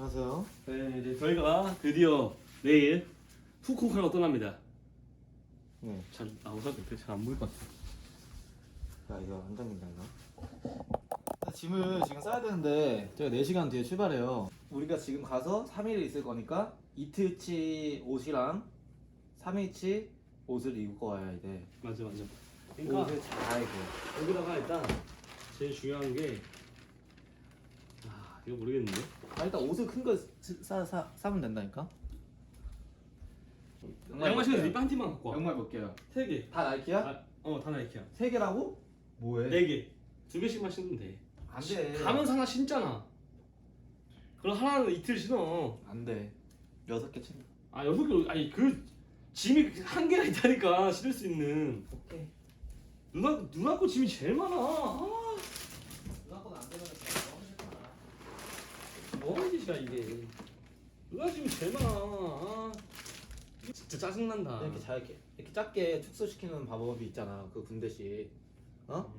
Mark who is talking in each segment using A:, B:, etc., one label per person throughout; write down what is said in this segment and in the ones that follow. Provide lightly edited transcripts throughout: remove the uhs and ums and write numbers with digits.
A: 안녕하세요.
B: 네, 이제 저희가 드디어 내일 후쿠오카로 떠납니다.
A: 네.
B: 잘 나오사 못해, 잘 안 보일 것 같아.
A: 야, 이거 안 당긴다, 이거. 짐을 지금 싸야 되는데 저희가 4시간 뒤에 출발해요. 우리가 지금 가서 3일 있을 거니까 이틀치 옷이랑 3일치 옷을 입고 와야 돼.
B: 맞아. 그러니까
A: 옷을 잘 입고.
B: 여기다가 일단 제일 중요한 게 이거 모르겠는데.
A: 일단 옷을 큰 거 사면 된다니까?
B: 양말 신어서 립 한 팀만 갖고 와.
A: 양말 몇 개야?
B: 3개.
A: 다 나이키야?
B: 다 나이키야.
A: 3개라고? 뭐해?
B: 4개. 2개씩만 신으면 돼.
A: 안 돼.
B: 가면서 하나 신잖아. 그럼 하나는 이틀 신어.
A: 안 돼. 6개 챙겨.
B: 6개. 아니 그 짐이 한 개가 있다니까 실을 수 있는.
A: 오케이.
B: 누나 거 짐이 제일 많아.
A: 누나 거는 안 되면 너무 싫잖아.
B: 뭐하는 짓이야 이게. 누나 짐이 제일 많아. 진짜 짜증난다.
A: 이렇게 작게 축소시키는 방법이 있잖아. 그 군대식. 어?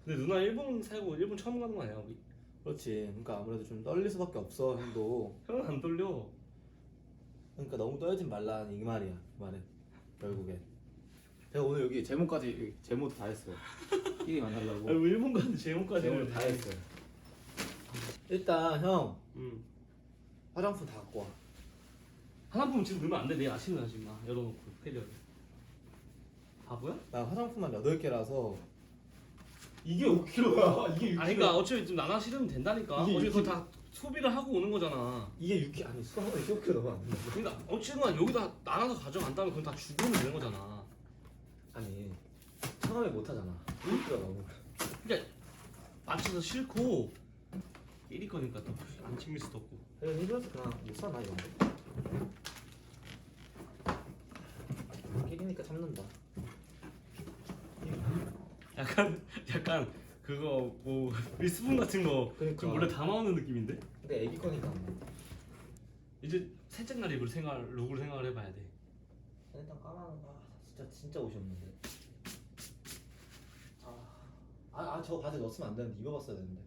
B: 근데 누나 일본 살고 일본 처음 가는 거 아니야 우리?
A: 그렇지. 그러니까 아무래도 좀 떨릴 수밖에 없어, 형도.
B: 형은 안 떨려.
A: 그러니까 너무 떨지 말라는 이 말이야. 그 말은 결국엔. 제가 오늘 여기 제모까지 제모도 다 했어요. 끼리 만나려고.
B: 아니 왜 일본 가는데 제목까지
A: 제모를 다 했어요. 일단 형 화장품 다 갖고 와.
B: 화장품 지금 넣으면 안 돼. 내일 아침에 하지 마. 열어놓고 캐리어를. 바보야?
A: 나 화장품만 8개라서
B: 이게 5kg야. 이게 6kg. 아니 그러니까 어차피 좀 나눠 실으면 된다니까.
A: 이게
B: 어차피 그거 다 소비를 하고 오는 거잖아.
A: 이게 6kg 아니 수학을 7kg 넘어 안 된다고.
B: 그러니까 어쨌든 여기다 나눠서 가져간다면 그건 다 주고는 되는 거잖아.
A: 아니 처음에 못 하잖아. 1kg 넘어.
B: 그러니까 맞춰서 싫고 1위 거니까 또 안 챙길 수도 없고.
A: 내가 일부러서 그냥 못 사나 이거. 끼리니까 참는다.
B: 약간 그거 뭐 리스폰 같은 거
A: 그러니까.
B: 좀 원래 다 나오는 느낌인데.
A: 근데 애기 거니까.
B: 이제 셋째 날 룩을 생각을 해봐야 돼.
A: 일단 까마는 거 진짜 옷이 없는데. 저 바지 넣었으면 안 되는데 입어봤어야 되는데.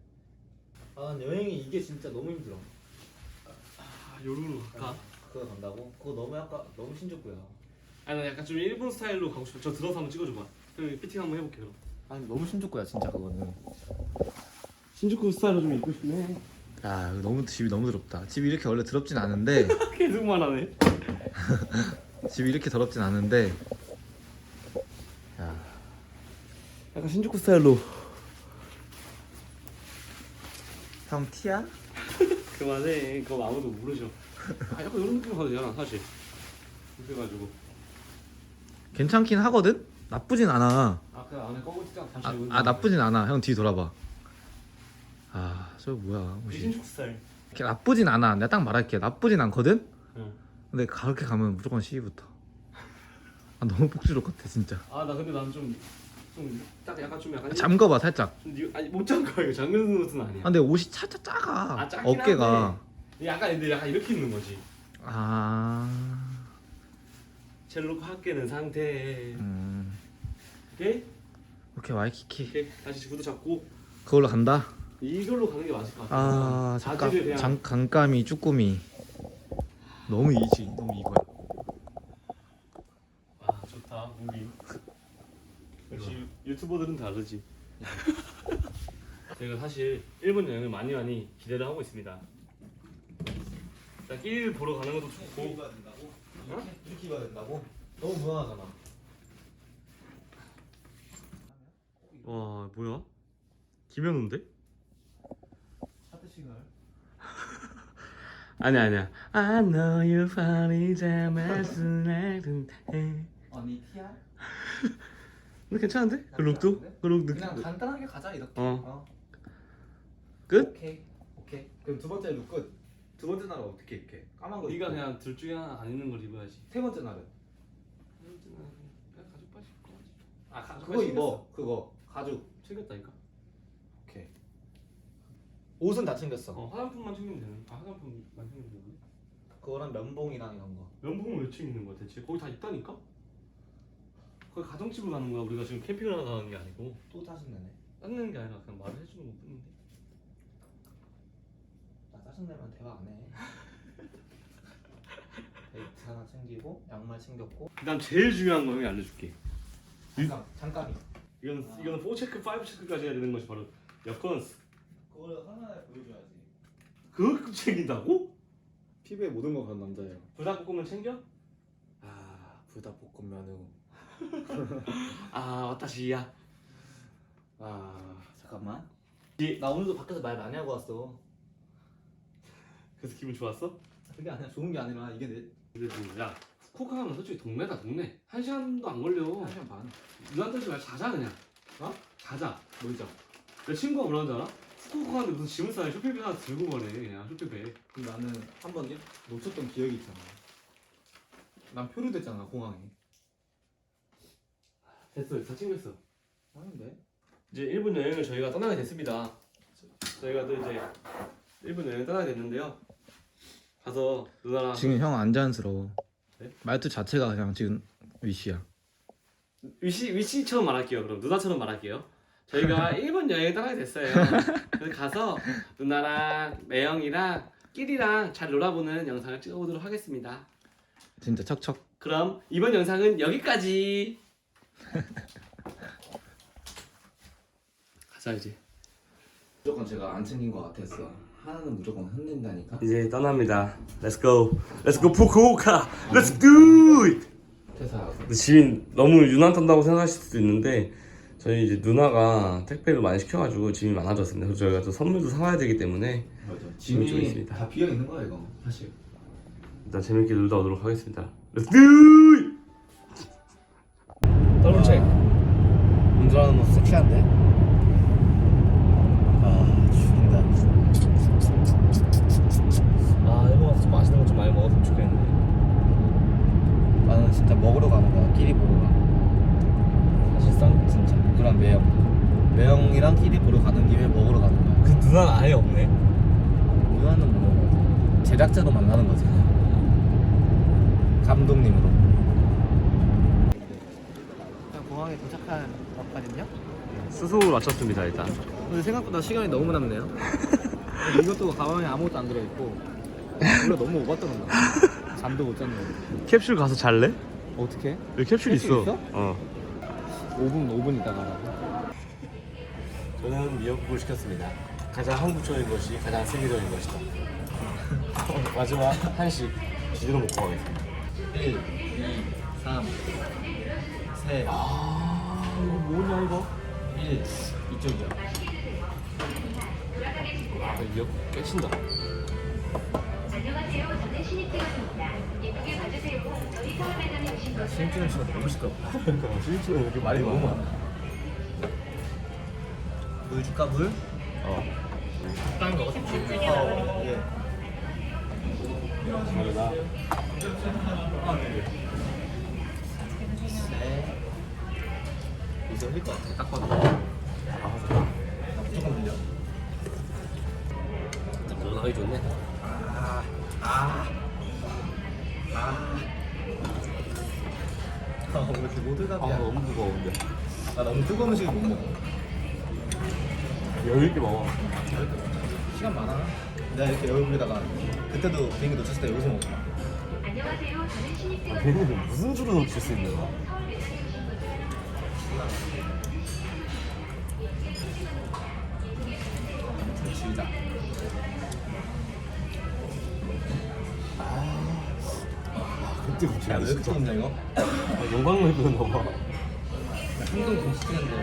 A: 난 여행이 이게 진짜 너무 힘들어.
B: 요루루 갈까?
A: 그거 간다고? 그거 너무 약간 너무 신주쿠야.
B: 아니 나 약간 좀 일본 스타일로 가고 싶어. 저 들어서 한번 찍어줘봐. 그럼 피팅 한번 해볼게 그럼.
A: 아니 너무 신주쿠야 진짜 그거는.
B: 신주쿠 스타일로 좀 입고 싶네.
A: 야 너무 집이 너무 더럽다. 집이 이렇게 원래 더럽진 않은데.
B: 계속 말하네.
A: 집이 이렇게 더럽진 않은데. 야
B: 약간 신주쿠 스타일로.
A: 형 티야?
B: 그만해. 그거 아무도 모르죠. 약간 이런 느낌 가도 되잖아 사실. 그래가지고.
A: 괜찮긴 하거든? 나쁘진 않아.
B: 그 안에 꺼고지장 다시.
A: 나쁘진 않아. 형 뒤 돌아봐. 저거 뭐야 옷이.
B: 신주쿠 스타일.
A: 이렇게 나쁘진 않아. 내가 딱 말할게. 나쁘진 않거든?
B: 응.
A: 근데 그렇게 가면 무조건 시위부터. 너무 복지로 같아 진짜.
B: 나 근데 난 좀 딱 약간 좀 약간
A: 잠궈봐 살짝.
B: 아니 못 잠궈. 이거 잠그는 옷은 아니야.
A: 근데 옷이 차차 작아.
B: 작긴
A: 어깨가.
B: 한데 근데 약간 이렇게 입는 거지. 젤로 깎이는 상태. 오케이?
A: 오케이 와이키키.
B: 오케이. 다시 구두 잡고
A: 그걸로 간다.
B: 이걸로 가는 게 맞을 것 같아. 바지를 그냥.
A: 잠깐이 쭈꾸미. 너무 이지. 너무 이거야.
B: 좋다. 우리 역시 유튜버들은 다르지. 제가 사실 일본 여행을 많이 기대를 하고 있습니다. 일단 길 보러 가는 것도 좋고.
A: 입어야 된다고? 이렇게 입어야 된다고? 너무 무난하잖아.
B: 와 뭐야? 김현우인데?
A: 하트 시그널.
B: 아니야. I know you finally
A: 아니 티야?
B: 근데 괜찮은데? 그 룩도? 그 룩 느낌.
A: 그냥 간단하게 가자 이렇게.
B: 끝?
A: 오케이. 그럼 두 번째 룩 끝. 두 번째 날은 어떻게 입게? 까만 거.
B: 네가
A: 입고.
B: 그냥 둘 중에 하나 안 입는 걸 입어야지.
A: 세 번째 날은.
B: 그냥 가죽 바지 입고 가지. 가죽
A: 그거
B: 바지
A: 입어. 그거 가죽.
B: 챙겼다니까.
A: 오케이. 옷은 다 챙겼어.
B: 화장품만 챙기면 되는. 화장품만 챙기면 되는.
A: 그거랑 면봉이랑 이런 거.
B: 면봉을 왜 챙기는 거야 대체? 거기 다 있다니까? 거기 가정집을 가는 거야. 우리가 지금 캠핑을 하러 가는 게 아니고.
A: 또 짜증내네.
B: 짜증내는 게 아니라 그냥 말을 해주는 것 뿐인데.
A: 나 짜증내면 대화 안 해. 데이트 하나 챙기고 양말 챙겼고.
B: 그다음 제일 중요한 거 형이 알려줄게.
A: 잠깐이.
B: 이거는 4체크, 5체크까지 해야 되는 것이 바로 여건스.
A: 그걸 하나에 보여줘야지.
B: 그거 챙긴다고?
A: 피부에 모든 거 가는 남자예요.
B: 불닭볶음면 챙겨?
A: 아 불닭볶음 면허.
B: 아 와타시야.
A: 아 잠깐만. 나 오늘도 밖에서 말 많이 하고 왔어.
B: 그래서 기분 좋았어?
A: 그게 아니라 좋은 게 아니라 이게 내
B: 근데 야 후쿠오카 가면 솔직히 동네다 동네. 1시간도 안 걸려.
A: 1시간 반.
B: 누나한테 하지 말고 자자 그냥.
A: 어?
B: 자자.
A: 놀자.
B: 내 친구가 뭐라는 줄 알아? 후쿠오카 가는데 무슨 짐을 싸냐 쇼핑백 하나 들고 가래 그냥 쇼핑백.
A: 근데 나는 한 번 놓쳤던 기억이 있잖아. 난 표류됐잖아 공항에.
B: 됐어 다 챙겼어.
A: 하는데?
B: 이제 일본 여행을 저희가 떠나게 됐습니다. 저희가 또 이제 일본 여행 떠나게 됐는데요. 가서 누나랑
A: 지금 형 안 자연스러워.
B: 네?
A: 말투 자체가 그냥 지금 위시야.
B: 위시처럼 말할게요. 그럼 누나처럼 말할게요. 저희가 일본 여행 떠나게 됐어요. 그래서 가서 누나랑 매영이랑 끼리랑 잘 놀아보는 영상을 찍어보도록 하겠습니다.
A: 진짜 척척.
B: 그럼 이번 영상은 여기까지. 가자 이제.
A: 무조건 제가 안 챙긴 것 같았어. 하나는 무조건 흔든다니까.
B: 이제 떠납니다. Let's go. Let's go 후쿠오카. Let's do it.
A: 퇴사.
B: 근데 짐이 너무 유난 탄다고 생각하실 수도 있는데 저희 이제 누나가 택배를 많이 시켜가지고 짐이 많아졌습니다. 그래서 저희가 또 선물도 사와야 되기 때문에
A: 맞아.
B: 짐이 좀
A: 짐이
B: 있습니다.
A: 다 비어 있는 거야 이거 사실.
B: 일단 재밌게 놀다 오도록 하겠습니다. Let's do it.
A: 더블 체크. 운전하는 모습 섹시한데? 아 죽인다.
B: 아 일본 가서 좀 맛있는 거 좀 많이 먹었으면 좋겠는데.
A: 나는 진짜 먹으러 가는 거야. 끼리 보러 가. 사실상 진짜. 그랑 매형이랑 끼리 보러 가는 김에 먹으러 가는 거야.
B: 그 누나는 아예 없네.
A: 누나는 뭐 제작자로 만나는 거지. 감독님으로. 그냥 공항에 도착한 막거든요.
B: 수속을 마쳤습니다 일단.
A: 근데 생각보다 시간이 너무 남네요. 이것도 가방에 아무것도 안 들어있고 원래 너무 오바더란다. 잠도 못 잤네.
B: 캡슐 가서 잘래?
A: 어떻게?
B: 여기 캡슐
A: 캡슐
B: 있어.
A: 있어?
B: 어.
A: 5분 있다가 가라고.
B: 저는 미역국을 시켰습니다. 가장 한국적인 것이 가장 세계적인 것이다. 마지막 한식 제대로 먹고 가겠습니다.
A: 1, 2, 3, 3.
B: 아 이거 뭐냐 이거?
A: 1 이쪽이야.
B: 아 미역국 깨친다.
C: 안녕하세요. 저는 신입직원입니다. 예쁘게 봐주세요. 저희 사업 매장에 오신 것을
A: 신입주는 시간 너무 시끄럽다.
B: 그러니까 실제로 이렇게
A: 말이 너무 많아. 물 줄까 물?
B: 어.
A: 딴 거. 예.
B: 그러나
A: 네. 이제 흘릴 것 같아. 딱 봐도.
B: 아 좋다.
A: 나 무조건 흘려.
B: 진짜 무난하게 좋네.
A: 왜 이렇게
B: 아
A: 모들갑이야?
B: 너무 무거운데.
A: 나 너무 뜨거운 음식을 못 먹어.
B: 여유 있게 먹어.
A: 시간 많아. 내가 이렇게 여유 부리다가 그때도 비행기 놓쳤을 때 여기서 먹었어.
C: 안녕하세요. 저는 신입직원
B: 걔네는 무슨 줄을 놓칠 수 있는 거야?
A: 지우자.
B: 그때 갑자기
A: 야, 왜 이렇게 뜨겁냐 이거?
B: 영광로 입었나 봐.
A: 한동 김치찌개인데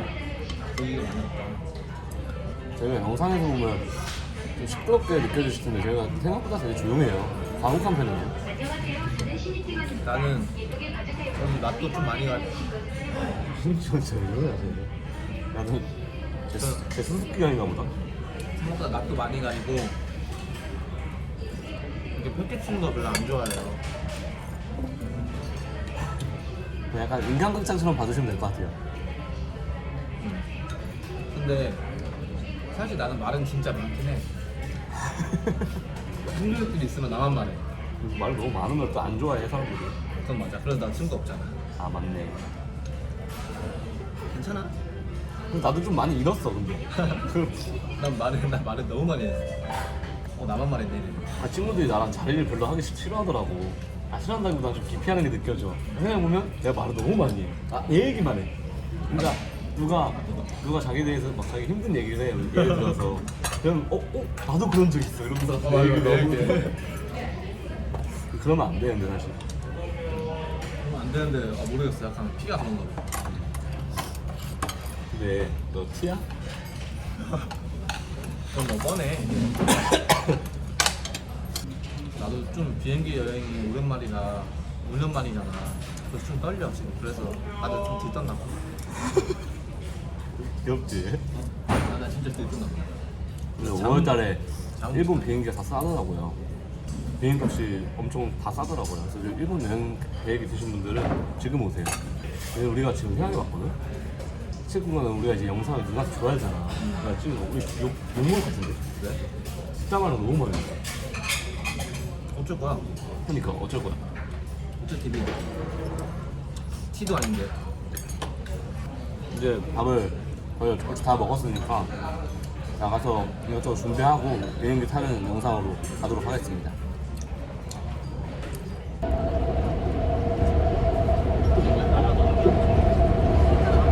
A: 고기가 많이 없다.
B: 저희가 영상에서 보면 좀 시끄럽게 느껴지실 텐데 저희가 생각보다 되게 조용해요. 과묵한 편이에요.
C: 안녕하세요. 저는 신입직원입니다.
A: 나는
C: 예쁘게 봐주세요.
A: 여기 맛도 좀 많이 가.
B: 진짜 조용해 하시네. 나도 제 수습기간인가 보다.
A: 생각보다 맛도 많이 가리고 이게 펼쳐 치는 거 별로 안 좋아해요.
B: 그냥 약간 인간극장처럼 봐주시면 될 것 같아요.
A: 근데 사실 나는 말은 진짜 많긴 해. 친구들끼리 있으면 나만 말해.
B: 말 너무 많으면 또 안 좋아해 사람들이.
A: 그건 맞아. 그래서 난 친구 없잖아.
B: 아 맞네.
A: 괜찮아.
B: 근데 나도 좀 많이 잃었어 근데.
A: 난 말을 너무 많이 했어. 나만 말했네.
B: 친구들이 나랑 자리를 별로 하기 싫어하더라고. 싫어한다기보다 좀 기피하는 게 느껴져. 생각해보면 내가 말을 너무 많이 해. 내 얘기만 해. 그러니까 누가 자기에 대해서 막 자기 힘든 얘기를 해. 예를 들어서 그럼 나도 그런 적 있어 이러면서 내 얘기를 너무 해. 그러면 안 되는데 사실.
A: 안 되는데 모르겠어. 약간 피가 그런가 봐.
B: 근데 너 티야?
A: 그럼 너무 뻔해. 나도 좀 비행기 여행이 오랜만이라 5년 만이잖아. 그래서 좀 떨려 지금. 그래서 나도 좀 들떴나 봐.
B: 귀엽지?
A: 나 진짜 들떴나 봐.
B: 근데 5월달에 일본 비행기가 다 싸더라고요. 비행값이 엄청 다 싸더라고요. 그래서 일본 여행 계획 있으신 분들은 지금 오세요. 근데 우리가 지금 생각해봤거든? 친구는 우리가 이제 영상을 누나한테 줘야 되잖아. 나 지금 우리 욕먹을 것 같은데?
A: 왜?
B: 숫자만은 너무 많이 나.
A: 어쩔 거야?
B: 그러니까 어쩔 거야?
A: 어쩔 TV. 티도 아닌데.
B: 이제 밥을 거의 다 먹었으니까 나가서 이것저것 준비하고 비행기 타는 영상으로 가도록 하겠습니다.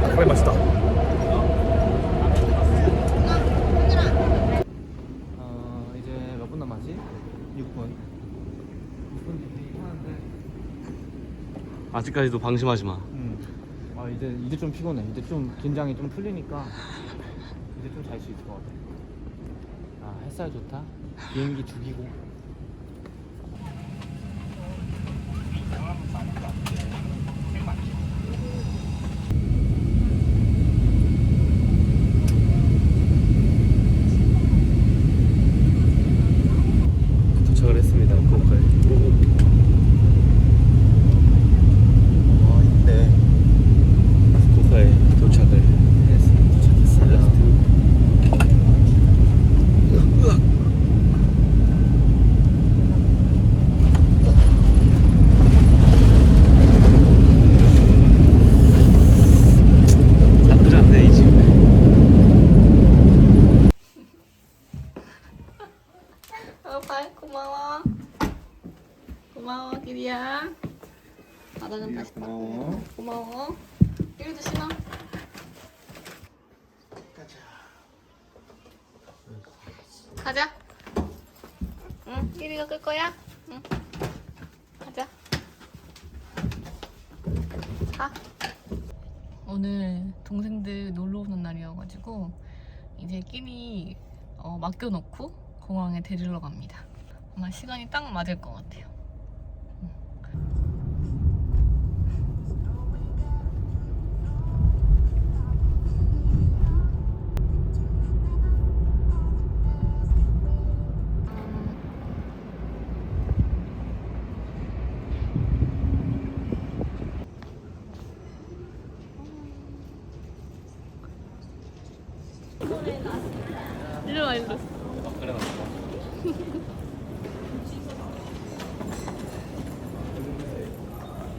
B: 정말 맛있다.
A: 이제 몇 분 남았지? 6분. 6분 하는데.
B: 아직까지도 방심하지 마.
A: 이제 좀 피곤해. 이제 좀 긴장이 좀 풀리니까 이제 좀 잘 수 있을 것 같아. 햇살 좋다. 비행기 죽이고.
B: 도착을 했습니다. 후쿠오카에.
A: 있네.
B: 후쿠오카에 도착을 했어요. 나쁘지 않네 이 집.
D: 발 고마워. 고마워 기리야. 나는 다시
A: 고마워.
D: 고마워. 끼리도 신어. 가자. 응, 끼리가 끌 거야. 응. 가자. 가. 오늘 동생들 놀러 오는 날이어가지고 이제 끼리 맡겨놓고 공항에 데리러 갑니다. 아마 시간이 딱 맞을 것 같아요. 일로 와 일로.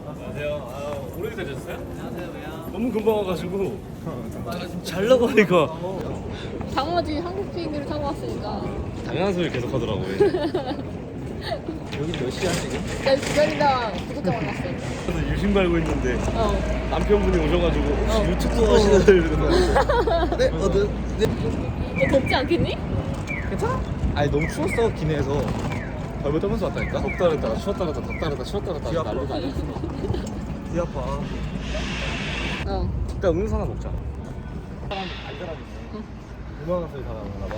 B: 안녕하세요. 오래 기다리셨어요? 안녕하세요. 너무 금방 와가지고 잘 나가니까
D: 당연하지, 한국 비행기를 타고 왔으니까.
B: 당연한 소리 계속 하더라고요.
A: 여기 몇 시야 지금?
D: 나 기다리다가 구독자 만났어요.
B: 저는 유심 달고 있는데
D: 어.
B: 남편분이 오셔가지고 혹시 유튜브 하시나요? 이러면서
A: 네?
D: 너 덥지 않겠니?
A: 괜찮아? 아니 너무 추웠어 기내에서. 벌벌 떨면서 왔다니까?
B: 덥다 그랬다가 추웠다 그랬다 덥다 그랬다 추웠다
A: 귀
B: 그랬다
A: 아파.
B: 난리도 아니었어.
A: 귀 아파.
D: 어.
B: 일단 음료수 하나 먹자.
A: 유명한 소리 다 나오나 봐.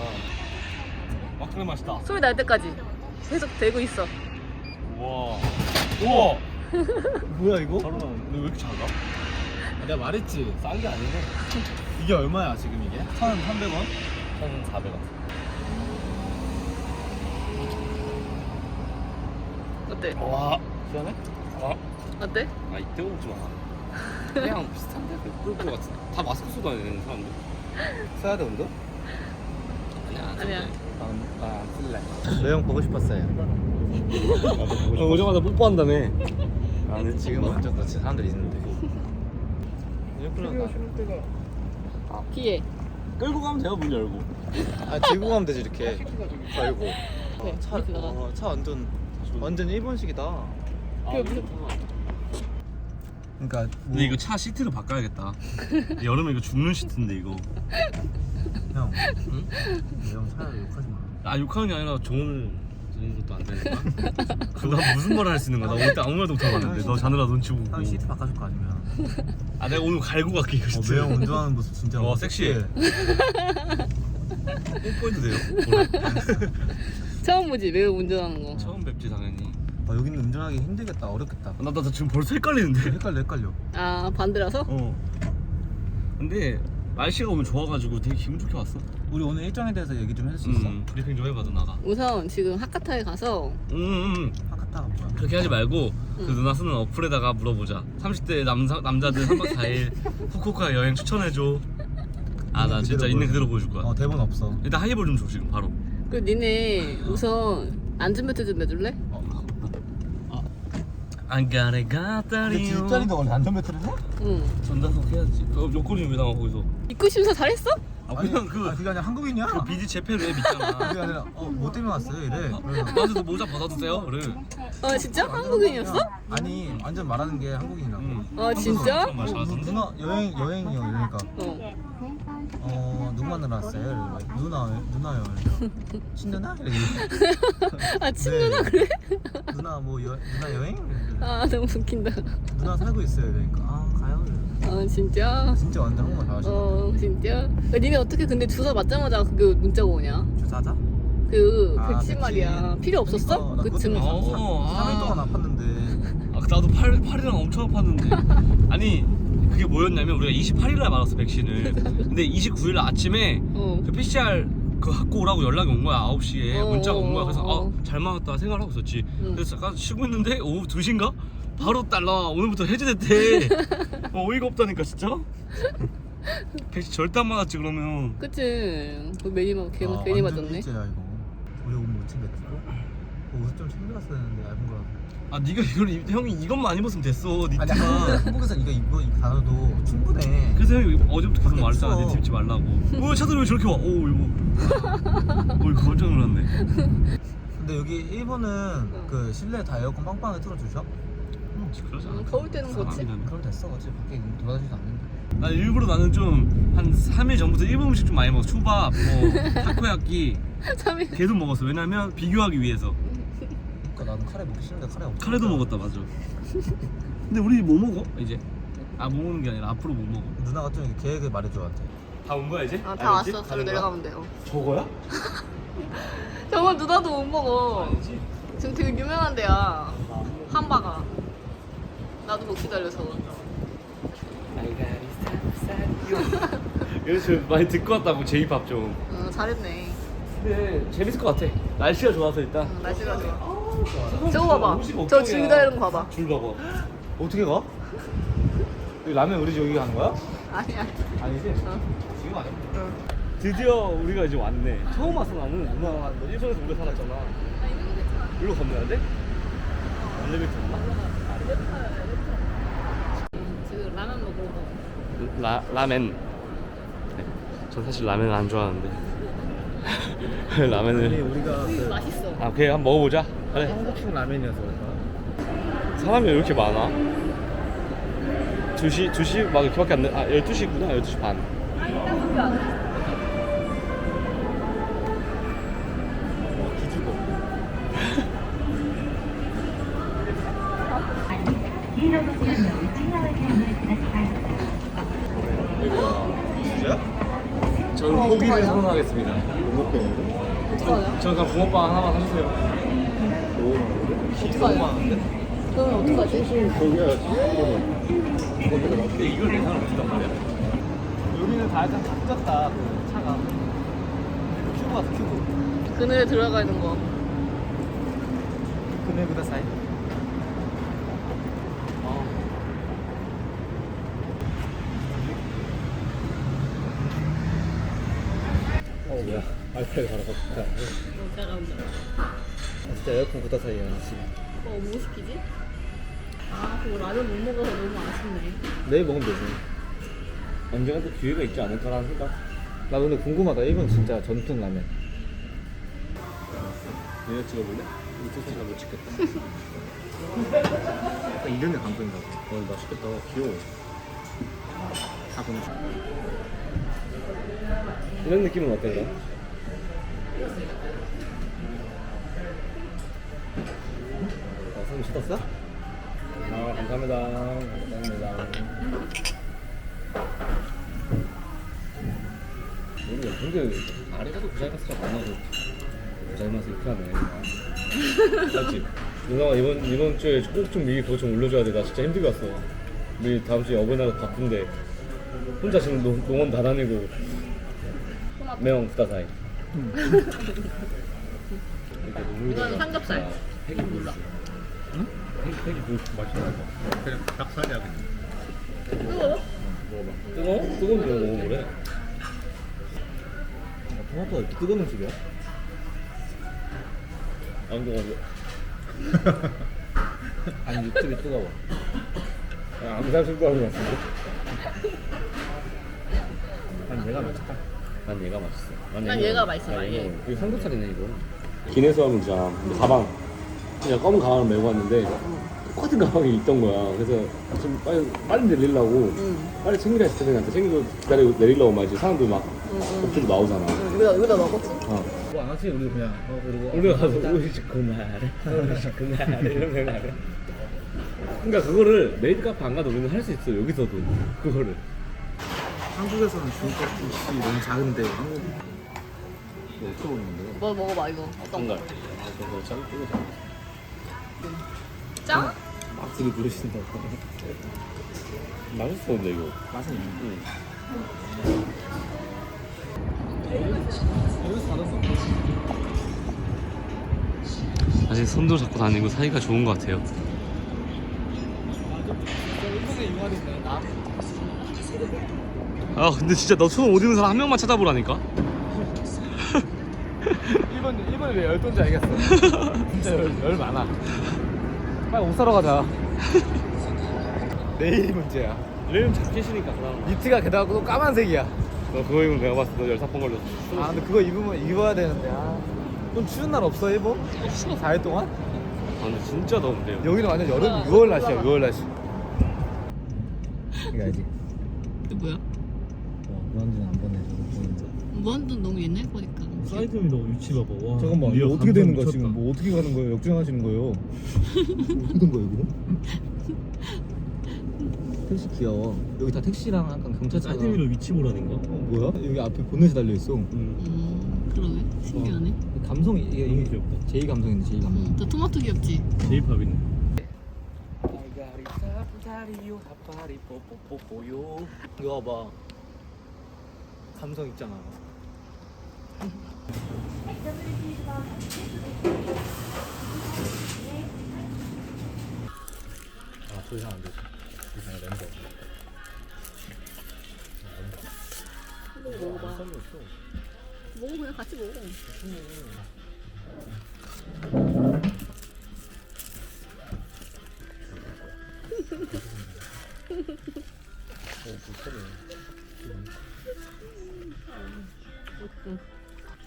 B: 마크레 맛있다.
D: 소리 날 때까지 계속 대고 있어.
B: 우와. 우와.
A: 뭐야 이거?
B: 바로 나오네. 왜 이렇게 작아?
A: 내가 말했지.
B: 싼 게 아니네.
A: 이게 얼마야 지금 이게? 1,300원?
B: 1,400원.
D: 어때?
B: 와. 시원해?
D: 어때?
B: 아 이때 먹지 마. 그냥 비슷한데? 꿀꿀 같은. 다 마스크 쓰고 다니는 사람들.
A: 써야 돼 운동?
D: 아니야.
A: 안 쓸래. 매형 보고 싶었어요.
B: 오자마자 뽀뽀한다며.
A: 아 근데 지금 완전 그렇지 사람들이 있는데.
D: 기회.
B: 끌고 가면 돼요 문 열고.
A: 아 들고 가면 되지 이렇게. 걸고.
D: 네, 이렇게 나가.
A: 차 완전 일본식이다.
D: 그게 무슨
A: 그러니까
B: 근데 이거 차 시트를 바꿔야겠다. 여름에 이거 죽는 시트인데 이거.
A: 형, 형 차라리 욕하지 마.
B: 아 욕하는 게 아니라 조언을 드리는 것도 안 되니까. 그거 무슨 말을 할 수 있는 거야? 나 오늘 때 아무 말도 못 하겠는데 너 자느라 눈치 보고.
A: 형 시트 바꿔줄 거 아니면.
B: 아 내가 오늘 갈고 갈게 이거 시트.
A: 매형 운전하는 모습 진짜.
B: 섹시해. 뽀뽀해도 돼요? 오늘?
D: 처음 보지 매우 운전하는 거.
B: 처음 뵙지 당연히.
A: 여기는 운전하기 힘들겠다. 어렵겠다.
B: 나 지금 벌써 헷갈리는데.
A: 헷갈려.
D: 아 반대라서?
B: 어. 근데 날씨가 오늘 좋아가지고 되게 기분 좋게 왔어.
A: 우리 오늘 일정에 대해서 얘기 좀 해줄 수 있어?
B: 브리핑 좀 해봐 누나가.
D: 우선 지금 하카타에 가서
A: 하카타가 뭐야?
B: 그렇게 하지 말고 그 누나 쓰는 어플에다가 물어보자. 30대 남자들 3박 4일 후쿠오카 여행 추천해줘. 아 나 진짜 있는 그대로 보여줄 거야.
A: 대본 없어.
B: 일단 하이볼 좀 줘 지금 바로.
D: 그 니네 우선 안전벨트 좀 매줄래?
B: 안 가래
A: 근데
B: 가다리요.
A: 뒷자리도 원래 안전벨트를 해?
D: 응.
B: 전단속 해야지. 옆구리 왜 나와 거기서?
D: 입구 심사 잘했어?
B: 아 그냥
A: 그게 아니라 한국인이야.
B: 그 비디 재팬 랩 있잖아.
A: 그게 아니라 뭐 때문에 왔어요 이래.
B: 나한테도 모자 받아주세요. 그래.
D: 아 진짜? 한국인이었어?
A: 아니 완전 말하는 게 한국인이라고.
D: 아 진짜?
B: 정말 잘하던데.
A: 누나 여행이요 이러니까
D: 어.
A: 누구 만나러 왔어요? 누나요. 친누나?
D: 아 친누나
A: 네.
D: 그래?
A: 누나 누나 여행?
D: 아 너무 웃긴다.
A: 누나 살고 있어요. 그러니까 가요.
D: 아 진짜?
A: 진짜 완전 한국말 잘하시네.
D: 진짜? 야, 니네 어떻게 근데 주사 맞자마자 그게 문자가 오냐?
A: 주사자?
D: 그
A: 아,
D: 백신
A: 백신.
D: 말이야. 필요 없었어?
A: 나
D: 그
A: 그것
D: 증.
A: 때문에
B: 어,
A: 3일 동안 아팠는데.
B: 아 나도 팔이랑 엄청 아팠는데. 아니 그게 뭐였냐면 우리가 28일날 맞았어 백신을. 근데 29일 아침에
D: 어.
B: 그 PCR 그거 갖고 오라고 연락이 온 거야 9시에
D: 어,
B: 문자가 온 거야. 그래서
D: 어.
B: 잘 맞았다 생각을 하고 있었지.
D: 응.
B: 그래서 잠깐 쉬고 있는데 오후 2시인가? 바로 달라 오늘부터 해제됐대. 어이가 없다니까 진짜. 백신 절대 안 맞았지 그러면.
D: 그치. 그 괜히
A: 완전
D: 맞았네.
A: 일제야 이거. 우리 옷 못 챙겼지? 옷 좀 챙겨갔어야 되는데 얇은 거라고.
B: 아 네가 형이 이것만 안 입었으면 됐어 네
A: 아니
B: 티만.
A: 한국에서 이거 입고 다녀도 충분해.
B: 그래서 형이 어제부터 계속
A: 밖에
B: 말했잖아
A: 추워.
B: 내 입지 말라고. 차들이 왜 저렇게 와? 오 이거. 이거 깜짝 놀랐네.
A: 근데 여기 일본은 그 실내 다 에어컨 빵빵하게 틀어주셔?
B: 그러지 않아.
D: 더울 때는 그렇지.
A: 그럼 됐어. 어차피 밖에 돌아다니지도 않는데.
B: 나 일부러 나는 좀 한 3일 전부터 일본 음식 좀 많이 먹어. 초밥, 뭐 타코야끼
D: 3일.
B: 계속 먹었어. 왜냐면 비교하기 위해서.
A: 그러니까 나는 카레 먹기 싫은데 카레 없어.
B: 카레도 먹었다 맞아. 근데 우리 뭐 먹어? 이제 뭐 먹는 게 아니라 앞으로 뭐 먹어?
A: 누나가 좀 계획을 말해줘 나한테.
B: 다 온 거야 이제?
D: 다 왔어. 저로 내려가면 돼요.
B: 저거야?
D: 저건 누나도 못 먹어.
B: 아니지.
D: 지금 되게 유명한 데야. 함바가. 나도 못 기다려 저거.
B: 그래서 많이 듣고 왔다고 제이팝 좀.
D: 잘했네.
B: 근데 재밌을 것 같아. 날씨가 좋아서 일단.
D: 날씨가 좋아. 저거 봐봐.
B: 음식
D: 저
B: 걱정이야.
D: 줄 기다리는 거 봐봐.
B: 줄 봐봐.
A: 어떻게 가? 여기 라면 우리 집 여기 가는 거야?
D: 아니야.
A: 아니지?
D: 어.
A: 지금 아니야?
B: 드디어 우리가 이제 왔네. 처음 와서 나는 누나가 너 일본에서 오래 살았잖아. 일로 건너야 돼? 엘리베이터 없나?
D: 지금 라면 먹으러
B: 라멘. 네. 전 사실 라면을 안 좋아하는데.
A: 아니
B: 라면을.
A: 우리가 그
D: 맛있어.
B: 아 그래 한번 먹어보자. 그래.
A: 한국식 라면이어서 그런가?
B: 사람이 왜 이렇게 많아? 2시 막 이렇게밖에 안 돼. 아 12시구나. 12시 반.
A: 뒤집어. 진짜야?
B: 저는 고기를 선언하겠습니다.
A: 못 먹게 먹어?
D: 어떡하냐?
B: 저는 그냥 붕어빵 하나만 사주세요.
D: 어떡하냐? 그러면 어떡하지?
B: 근데 이걸 예상을 못했단 말이야.
A: 여기는 다 약간 바뀌었다 그 차가. 큐브 같아 큐브.
D: 그늘에 들어가 있는 거.
A: 그네보다 사이. 뭐야? 알파에 갈아갔다.
D: 잘한다.
A: 진짜 에어컨 보다 사이야 지금.
D: 뭐 시키지? 아 그거 라면 못 먹어서 너무 아쉽네.
A: 내일 먹으면 되지.
B: 언젠가 또 기회가 있지 않을까라는 생각.
A: 나 근데 궁금하다. 일본 진짜 전통 라면.
B: 내가 찍어볼래? 이쪽 한번 찍겠다.
A: 약간 이런 데 감성인가 봐.
B: 맛있겠다. 귀여워.
A: 다 보내.
B: 이런 느낌은 어때, 그럼?
A: 손 씻었어?
B: 아, 감사합니다. 감사합니다. 모르겠어. 근데 아래가도 부자이마스가 많아서 부자이마스 이렇게 하네. 맞지? 누나가 이번 주에 꼭 좀 미리 그거 좀 올려줘야 돼. 나 진짜 힘들게 왔어. 미리 다음 주에 어버이날 바쁜데 혼자 지금 농원 다 다니고 매형 부다사이.
D: 이건 삼겹살.
B: 팩이 몰라. 응? 팩이 뭐 맛있는 거.
A: 그냥 닭살이야 그냥.
D: 뜨거워?
B: 먹어봐. 뜨거워? 뜨거운 거 먹어 그래.
A: 토마토가 이렇게 뜨거운 음식이야?
B: 안 뜨거워.
A: 아니 육즙이 뜨거워.
B: 아무 살 술도 하고 왔는데.
A: 난 얘가 맛있다.
B: 난 얘가 맛있어.
D: 난 얘가 맛있어, 난 얘.
B: 이거 삼겹살이네 이거. 기내수 하면 있잖아. 근데 가방 그냥 검은 가방을 메고 왔는데 똑같은 가방이 있던 거야. 그래서 좀 빨리 내리려고 빨리 챙기라 했을 때 나한테 챙기고 기다리고 내리려고 말이지. 사람들 막 옥주로 나오잖아.
D: 여기다 넣었지?
A: 뭐안 하지 우리 그냥. 그리고
B: 우리가 가서 오시구나 이러면 되는 거 아니야? 그러니까 그거를 메이드 카페 안 가도 우리는 할 수 있어. 여기서도 그거를.
A: 한국에서는 중국 값이 너무 작은데 한국 이거 어떻게 먹는데?
D: 뭐 먹어봐 이거. 어떤 거?
B: 그거 짱 뜨거워.
D: 짱?
A: 막 되게 부르신다고.
B: 맛있어 근데 이거.
A: 맛은 있는데.
B: 아직 손도 잡고 다니고 사이가 좋은 것 같아요.
A: 일본에 유학인데 나.
B: 아 근데 진짜 너 손 못 입는 사람 한 명만 찾아보라니까.
A: 일본이 왜 열돈지 알겠어. 진짜 열 많아. 빨리 옷 사러 가자. 내일이 문제야.
B: 내일은 잡히시니까 그다음.
A: 니트가 게다가 또 까만색이야.
B: 너 그거 입으면 내가 봤을 때 너 14번 걸렸어.
A: 아 근데 그거 입어야 되는데. 좀 추운 날 없어 일본? 없어. 4일 동안?
B: 아 근데 진짜 더운데요.
A: 여기는 완전 여름 6월 날씨야 6월 날씨. 이거 알지?
D: 이게 뭐야?
A: 무한도전 안 보내줘.
D: 무한도전 너무 옛날 거니까.
B: 사이드미 너 위치 봐봐. 와.
A: 잠깐만 이거 어떻게 되는 거야 지금? 뭐 어떻게 가는 거예요? 역주행하시는 거예요? 어떻게 된 거예요 이거? 택시 귀여워. 여기 다 택시랑 약간 경찰차가.
B: 사이드미러 위치 보라는가?
A: 뭐야? 여기 앞에 본넷이 달려 있어.
D: 그러네. 신기하네.
A: 감성이 이게
B: 너무 귀엽다.
A: 제이 감성인데 제이 감성.
D: 저 토마토 귀엽지?
B: 제이팝이네.
A: 이거 봐봐. 감성 있잖아.
B: 아 소리 잘안 되지. 이상해 냄새.
D: 먹어봐. 먹어 그냥 같이 먹어.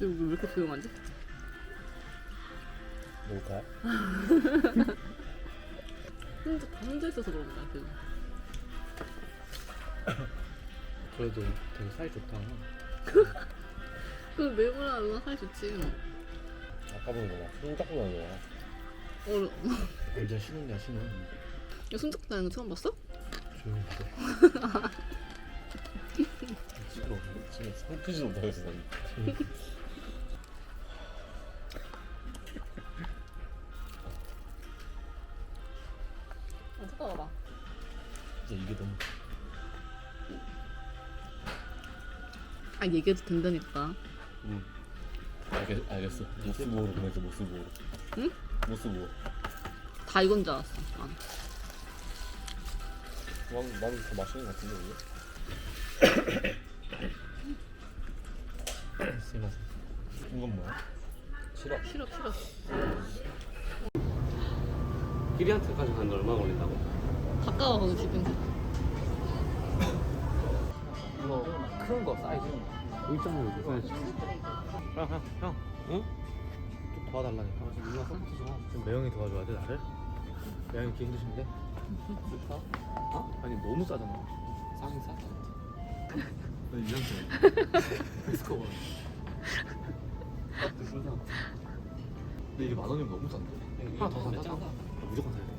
D: 여기 왜 이렇게 조용하지?
B: 뭘까?
D: 혼자 다 혼자 있어서 그런가 지금.
B: 그래도 되게 사이 좋다.
D: 그 매부랑 누나 사이 좋지.
B: 아까 보는 거 봐. 손 닦고 나는 거야. 알자 신은냐 신은.
D: 야, 손 잡고 다니는 거 처음 봤어?
B: 조용히 해. 찍어. 지금 손피지도 못하겠어.
D: 쳐다봐봐.
B: 진짜 이게 너무.
D: 아 얘기해도 된다니까.
B: 응. 알겠어. 모스보호로 보내줘 모스보호로.
D: 응?
B: 모스보호.
D: 다 이건 줄 알았어.
B: 나는 더 맛있는 것 같은데 이게. 스미마셍. 이건 뭐야? 시럽.
D: 싫어.
B: 키리안트까지 가는데 얼마 걸린다고?
D: 가까워 거기 집인데.
A: 이거 큰 거 사이즈.
B: 여기 있잖아 여기 사이즈. 형. 응?
A: 도와달라니까. 지금 누나 서포트 좀 하고. 지금 매형이 도와줘야 돼 나를? 매형이 이렇게 힘드신데?
B: 쓸까?
A: 어? 아니 너무 싸잖아.
B: 싸긴 싸다.
A: 너 이상해. 디스커버. 근데 이게 10,000원이면 너무 싼데? 하나 더 사자.
B: 짜다.
A: 무조건 사야 돼.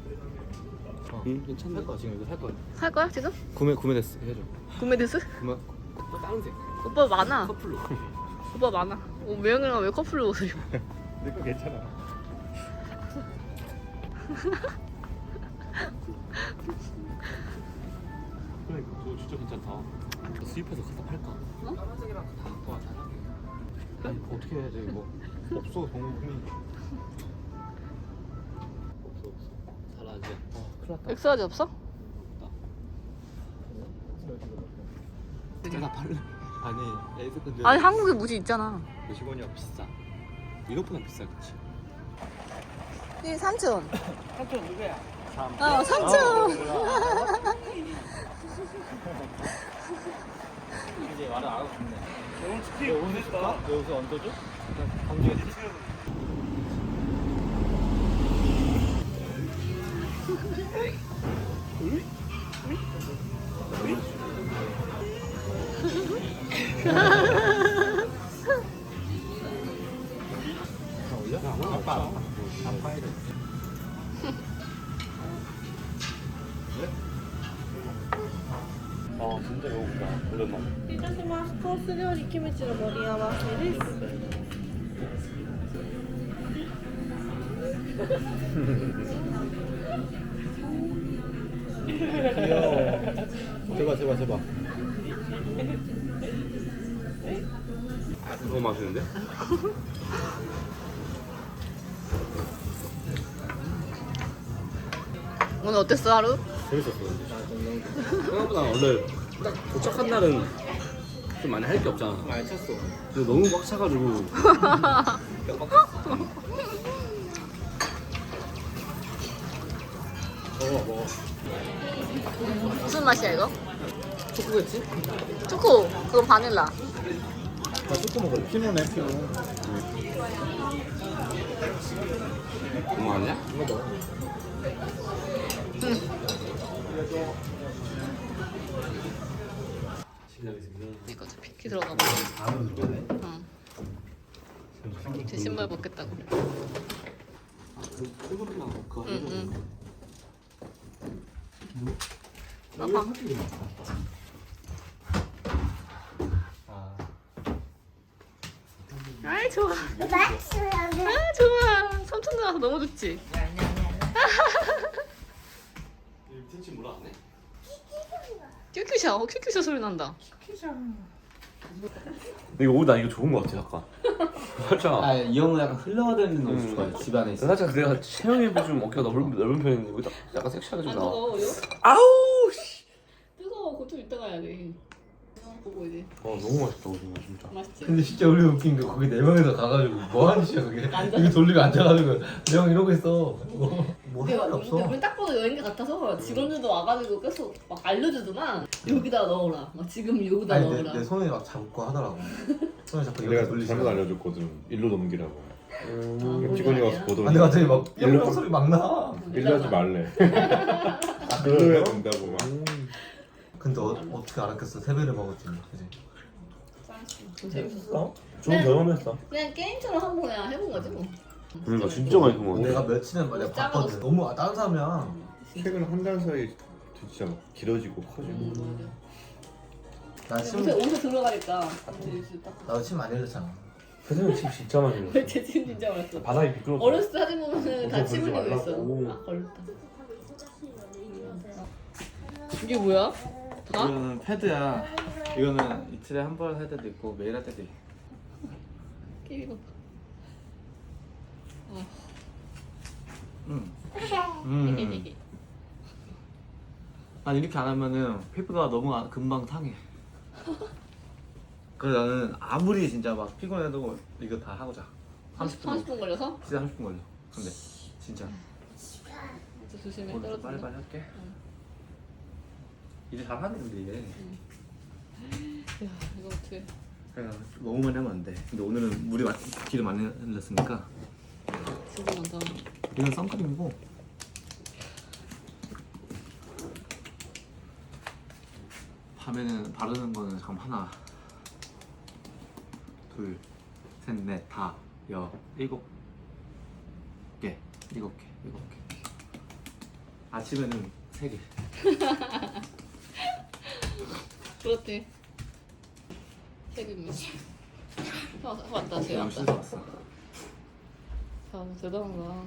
B: 응, 괜찮네.
A: 살 거야 지금 이거 살 거야.
D: 살 거야 지금?
A: 구매됐어 해줘.
D: 구매됐어?
A: 구매.
B: 또 다른 색.
D: 오빠 많아.
B: 커플로.
D: 오빠 많아. 매형이랑 왜 커플로 옷을 입어?
A: 내 거 괜찮아.
B: 그러니까 저거 진짜 괜찮다. 수입해서 갖다 팔까?
A: 파란색이랑 다 갖고 와 다양하게. 아니 어떻게 해야 돼 이거? 없어 동물이.
B: 없어. 사라지.
A: 큰일 났다.
D: 엑스라지 없어?
B: 내가 팔래.
A: 아니 에이스 근데
D: 아니 한국에 무지 있잖아.
B: 몇십 원이야 비싸. 이것보다 비싸겠지.
D: 이 삼촌.
A: 삼촌 누구야?
D: 삼촌.
A: 이제 말을 안 하고 싶네. 오늘 치킨 오늘 줄까? 여기서 얹어줘? 감정이 아빠 해야 돼.
B: 아 진짜 배고프다. 오랜만에.
E: いたします。コース料理キムチの盛り合わせです。
A: 제발 제발 제발.
B: 너무 맛있는데?
D: 오늘 어땠어 하루?
B: 재밌었어. 생각보다 원래 딱 도착한 날은 좀 많이 할 게 없잖아.
A: 많이 찼어.
B: 근데 너무 꽉 차가지고
A: 먹어.
D: 무슨 맛이야 이거?
A: 초코겠지?
D: 초코. 그건 바닐라.
A: 나 초코 먹을래. 피노네 피노.
B: 너무 아니야?
A: 이거 먹어.
B: 실례하겠습니다.
D: 이거 저 피키 들어가면.
B: 안으로 들어가네.
D: 응. 제 신발 먹겠다고.
B: 그 소금이랑 그거
D: 응, 응.
B: 아빠.
D: 아이 좋아. 아 좋아. 삼촌 나와서 너무 좋지.
B: 텐치 몰라왔네.
D: 큐큐샤. 큐큐샤 소리 난다.
B: 이거 옷 나 이거 좋은 거 같아 약간. 살짝.
A: 아이 형은 약간 흘러다니는 옷 좋아해. 집 안에 있어.
B: 살짝 내가 체형이 좀 어깨가 넓은 편인데 여기 약간 섹시하게 좀 나와.
D: 뜨거워요?
B: 아우 씨.
D: 뜨거워. 그거 좀 이따 가야 돼. 보고 이제
B: 너무 맛있다 오징어 진짜.
D: 맛있지.
A: 근데 진짜 우리 웃긴 게 거기 4명이서 가가지고 뭐 하는 짓이야 그게.
D: 앉아.
A: 여기 돌리고 앉아가지고 4명 이러고 있어. 뭐 할 말
D: 근데
A: 없어.
D: 우리 딱 봐도 여행자 같아서 직원들도 와가지고 계속 막 알려주더만 여기다 넣어라. 막 지금 여기다
A: 아니
D: 넣어라.
A: 내 손에 막 잡고 하더라고. 손에 잡고
F: 내가
A: 이렇게 돌리지.
F: 잘못 알려줬거든. 일로 넘기라고.
D: 아,
F: 직원이 와서
D: 아니야?
F: 보더니
A: 근데 갑자기 막
F: 일로
A: 뿅뿅 소리 막 나.
F: 일로 하지 말래. 일로 해야 된다고 막.
A: 근데 어떻게 알았겠어? 세배를 먹었지. 그지?
D: 좀 재밌었어.
F: 좋은 경험했어.
D: 그냥 게임처럼 한번 그냥 해본 거지 뭐.
B: 그러니까 진짜 많이 본 거 같아.
A: 내가 며칠은 내가 봤거든. 너무 다른 사람이야.
F: 최근 한 달 사이 진짜 막 길어지고 커지고.
A: 나 침,
D: 옷에 들어가니까
A: 나도 침 많이 흘렸잖아.
B: 세상에 침 진짜 많이 흘렸어.
D: 왜제 지금 진짜 많았어.
B: 바닥이 미끄러워.
D: 어렸을 때 사진 보면은 다 침
B: 걸리지
D: 흘리고 있어.
B: 말라고.
D: 아 걸렸다. 이게 뭐야? 다?
A: 이거는 패드야. 이거는 이틀에 한 번 할 때도 있고 매일 할 때도 있고.
D: 끼리고.
A: 아니 이렇게 안 하면은 피부가 너무 금방 상해. 그래서 나는 아무리 진짜 막 피곤해도 이거 다 하고 자.
D: 30분 걸려서?
A: 진짜 30분 걸려. 근데 진짜
D: 진짜 조심해
A: 오늘 좀
D: 떨어진다.
A: 빨리빨리 할게. 이제 잘 하는데 이게.
D: 야 이거 어떻게?
A: 그냥 너무 많이 하면 안 돼. 근데 오늘은 물이 기를 많이 흘렸으니까
D: 궁금하다.
A: 이건 선크림이고 밤에는 바르는 거는 잠 하나 둘 셋 넷 다 일곱 개 아침에는 3개
D: 그렇지. 책임이지. 왔다, 쟤 왔다.
A: 씻어 왔어
D: 자, 대단하다.